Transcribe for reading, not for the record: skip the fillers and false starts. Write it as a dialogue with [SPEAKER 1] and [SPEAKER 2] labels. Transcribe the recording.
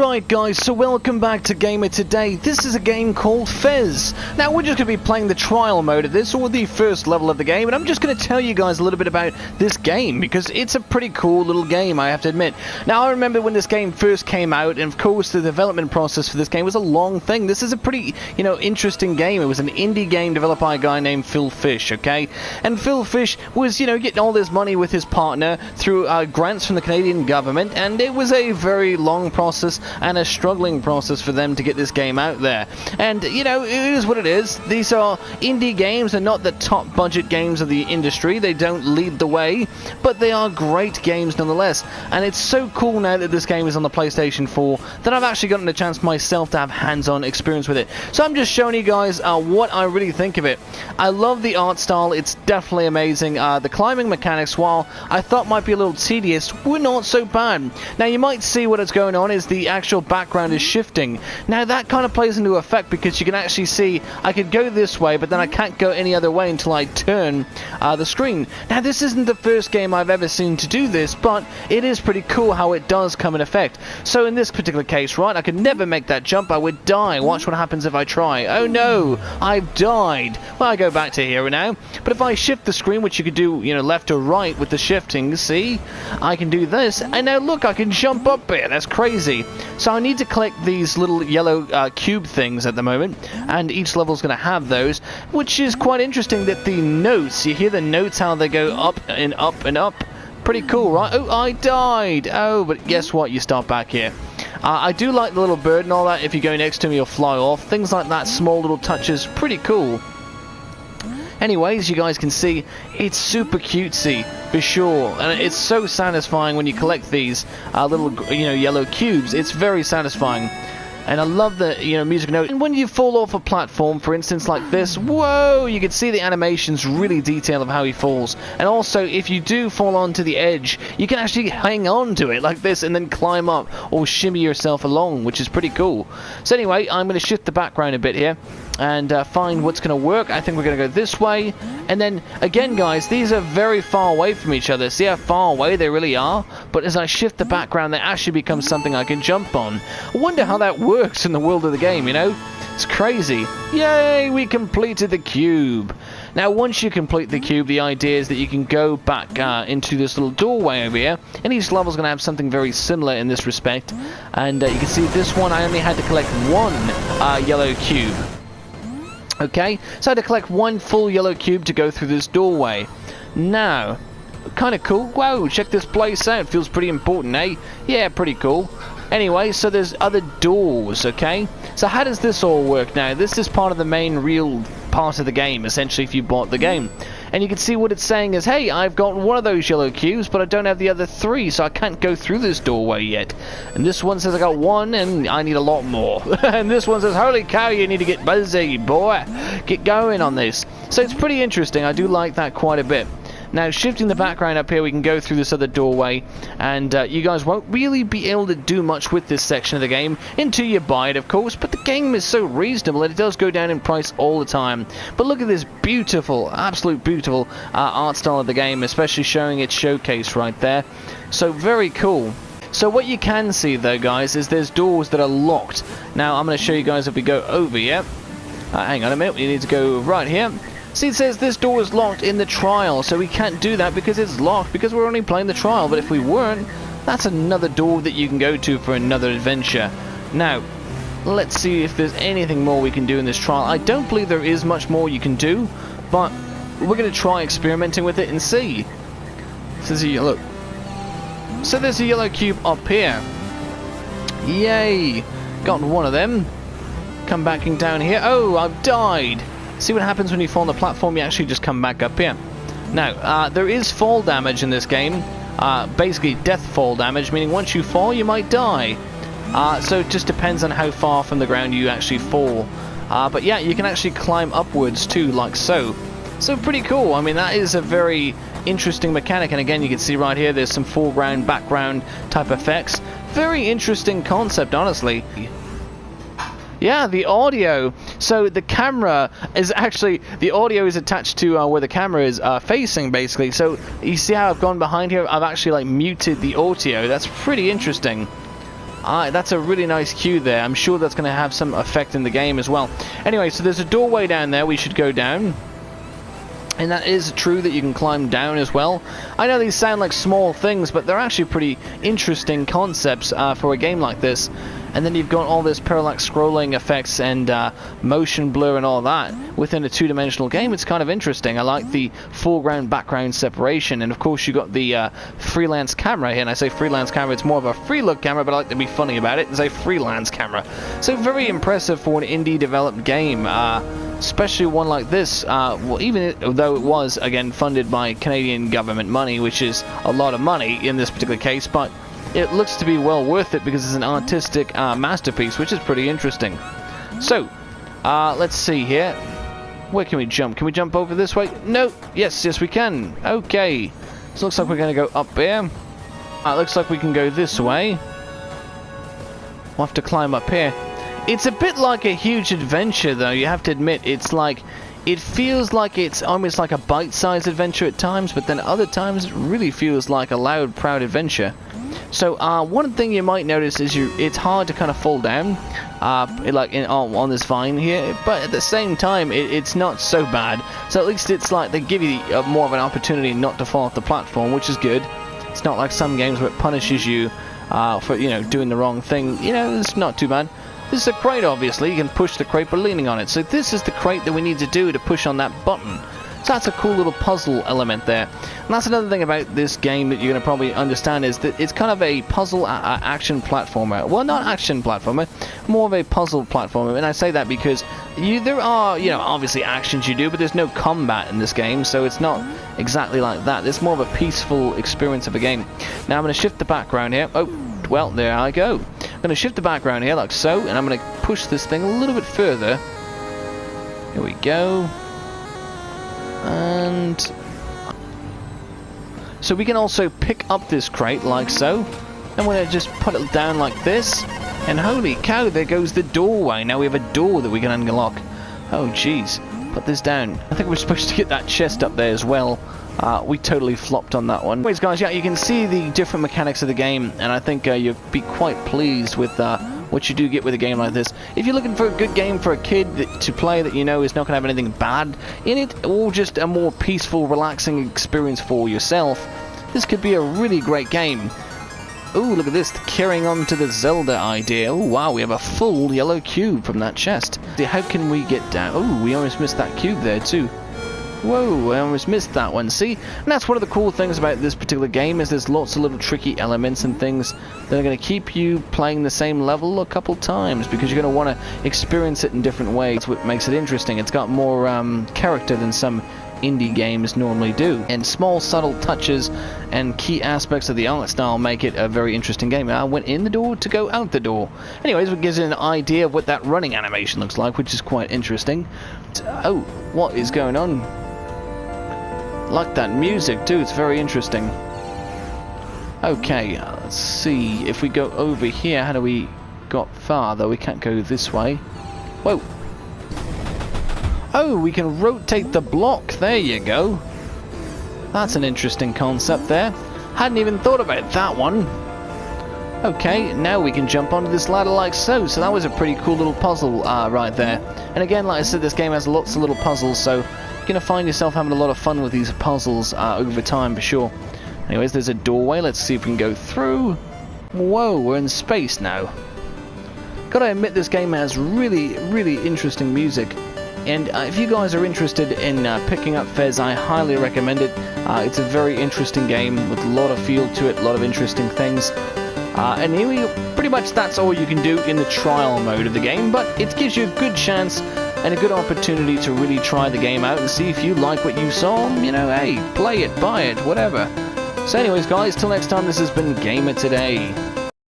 [SPEAKER 1] Right guys, so welcome back to Gamer Today. This is a game called FEZ. Now we're just going to be playing the trial mode of this, or the first level of the game, and I'm just going to tell you guys a little bit about this game, because it's a pretty cool little game, I have to admit. Now I remember when this game first came out, and of course the development process for this game was a long thing. This is a pretty, interesting game. It was an indie game developed by a guy named Phil Fish, okay? And Phil Fish was, getting all this money with his partner through grants from the Canadian government, and it was a very long process and a struggling process for them to get this game out there. And it is what it is. These are indie games and not the top budget games of the industry. They don't lead the way, but they are great games nonetheless. And it's so cool now that this game is on the PlayStation 4 that I've actually gotten a chance myself to have hands-on experience with it. So I'm just showing you guys what I really think of it. I love the art style. It's definitely amazing. The climbing mechanics, while I thought might be a little tedious, were not so bad. Now you might see what is going on is the actual background is shifting. Now that kind of plays into effect because you can actually see I could go this way, but then I can't go any other way until I turn the screen. Now this isn't the first game I've ever seen to do this, but it is pretty cool how it does come in effect. So in this particular case, right, I could never make that jump. I would die. Watch what happens if I try. Oh no, I've died. Well, I go back to here now, but if I shift the screen, which you could do, left or right with the shifting, see, I can do this, and now look, I can jump up here. That's crazy. So I need to collect these little yellow cube things at the moment, and each level is going to have those, which is quite interesting that the notes, you hear the notes how they go up and up and up. Pretty cool, right? Oh, I died. Oh, but guess what? You start back here. I do like the little bird and all that. If you go next to me, you'll fly off. Things like that, small little touches, pretty cool. Anyways, you guys can see it's super cutesy for sure, and it's so satisfying when you collect these little yellow cubes. It's very satisfying, and I love the music note. And when you fall off a platform, for instance, like this, whoa, you can see the animations really detailed of how he falls. And also, if you do fall onto the edge, you can actually hang on to it like this and then climb up or shimmy yourself along, which is pretty cool. So anyway, I'm going to shift the background a bit here and find what's going to work. I think we're going to go this way. And then, again, guys, these are very far away from each other. See how far away they really are? But as I shift the background, they actually become something I can jump on. I wonder how that works in the world of the game, It's crazy. Yay, we completed the cube. Now, once you complete the cube, the idea is that you can go back into this little doorway over here, and each level is going to have something very similar in this respect. And you can see this one, I only had to collect one yellow cube. Okay, so I had to collect one full yellow cube to go through this doorway. Now, kind of cool. Whoa, check this place out. Feels pretty important, eh? Yeah, pretty cool. Anyway, so there's other doors, okay? So how does this all work now? This is part of the main real part of the game, essentially, if you bought the game. And you can see what it's saying is, hey, I've got one of those yellow cubes, but I don't have the other three, so I can't go through this doorway yet. And this one says I got one, and I need a lot more. And this one says, holy cow, you need to get busy, boy. Get going on this. So it's pretty interesting. I do like that quite a bit. Now, shifting the background up here, we can go through this other doorway, and you guys won't really be able to do much with this section of the game until you buy it, of course, but the game is so reasonable and it does go down in price all the time. But look at this beautiful, absolute beautiful art style of the game, especially showing its showcase right there. So, very cool. So what you can see, though, guys, is there's doors that are locked. Now, I'm going to show you guys if we go over here. Hang on a minute, we need to go right here. See, it says this door is locked in the trial, so we can't do that because it's locked, because we're only playing the trial. But if we weren't, that's another door that you can go to for another adventure. Now, let's see if there's anything more we can do in this trial. I don't believe there is much more you can do, but we're going to try experimenting with it and see. So there's a yellow cube up here. Yay! Got one of them. Come back down here. Oh, I've died. See what happens when you fall on the platform, you actually just come back up here. Now, there is fall damage in this game, basically death fall damage, meaning once you fall, you might die. So it just depends on how far from the ground you actually fall. But yeah, you can actually climb upwards too, like so. So pretty cool. I mean, that is a very interesting mechanic, and again, you can see right here, there's some foreground, background type effects. Very interesting concept, honestly. Yeah, the audio. So the camera is actually, the audio is attached to where the camera is facing, basically. So you see how I've gone behind here? I've actually like muted the audio. That's pretty interesting. That's a really nice cue there. I'm sure that's going to have some effect in the game as well. Anyway, so there's a doorway down there. We should go down. And that is true that you can climb down as well. I know these sound like small things, but they're actually pretty interesting concepts for a game like this. And then you've got all this parallax scrolling effects and motion blur and all that within a two-dimensional game. It's kind of interesting. I like the foreground-background separation. And of course you got the freelance camera here. And I say freelance camera, it's more of a free-look camera, but I like to be funny about it and say freelance camera. So very impressive for an indie-developed game. Especially one like this, well, even though it was, again, funded by Canadian government money, which is a lot of money in this particular case, but it looks to be well worth it because it's an artistic masterpiece, which is pretty interesting. So, let's see here. Where can we jump? Can we jump over this way? No. Yes, we can. Okay. So looks like we're going to go up here. Looks like we can go this way. We'll have to climb up here. It's a bit like a huge adventure, though, you have to admit. It's like, it feels like it's almost like a bite-sized adventure at times, but then other times it really feels like a loud, proud adventure. So, one thing you might notice is it's hard to kind of fall down, on this vine here, but at the same time, it's not so bad. So at least it's like they give you more of an opportunity not to fall off the platform, which is good. It's not like some games where it punishes you for, doing the wrong thing. It's not too bad. This is a crate, obviously. You can push the crate by leaning on it. So this is the crate that we need to do to push on that button. So that's a cool little puzzle element there. And that's another thing about this game that you're going to probably understand is that it's kind of a puzzle action platformer. Well, not action platformer, more of a puzzle platformer. And I say that because there are, obviously actions you do, but there's no combat in this game. So it's not exactly like that. It's more of a peaceful experience of a game. Now I'm going to shift the background here. Oh, well, there I go. I'm going to shift the background here like so, and I'm going to push this thing a little bit further. Here we go. And so we can also pick up this crate like so. And we're going to just put it down like this. And holy cow, there goes the doorway. Now we have a door that we can unlock. Oh, jeez. Put this down. I think we're supposed to get that chest up there as well. We totally flopped on that one. Anyways, guys, yeah, you can see the different mechanics of the game, and I think you'll be quite pleased with what you do get with a game like this. If you're looking for a good game for a kid to play that is not going to have anything bad in it, or just a more peaceful, relaxing experience for yourself, this could be a really great game. Ooh, look at this, carrying on to the Zelda idea. Oh, wow, we have a full yellow cube from that chest. How can we get down? Oh, we almost missed that cube there, too. Whoa, I almost missed that one. See? And that's one of the cool things about this particular game is there's lots of little tricky elements and things that are going to keep you playing the same level a couple times because you're going to want to experience it in different ways. That's what makes it interesting. It's got more character than some indie games normally do. And small, subtle touches and key aspects of the art style make it a very interesting game. I went in the door to go out the door. Anyways, it gives you an idea of what that running animation looks like, which is quite interesting. Oh, what is going on? Like that music too, it's very interesting. Okay, let's see if we go over here. How do we got farther? We can't go this way. Whoa. Oh, we can rotate the block. There you go. That's an interesting concept there. Hadn't even thought about that one. Okay, now we can jump onto this ladder like so. So that was a pretty cool little puzzle right there. And again, like I said, this game has lots of little puzzles, so you're going to find yourself having a lot of fun with these puzzles over time for sure. Anyways, there's a doorway. Let's see if we can go through. Whoa, we're in space now. Gotta admit, this game has really, really interesting music. And if you guys are interested in picking up FEZ, I highly recommend it. It's a very interesting game with a lot of feel to it, a lot of interesting things. And pretty much that's all you can do in the trial mode of the game, but it gives you a good chance and a good opportunity to really try the game out and see if you like what you saw. Hey, play it, buy it, whatever. So anyways, guys, till next time, this has been Gamer Today.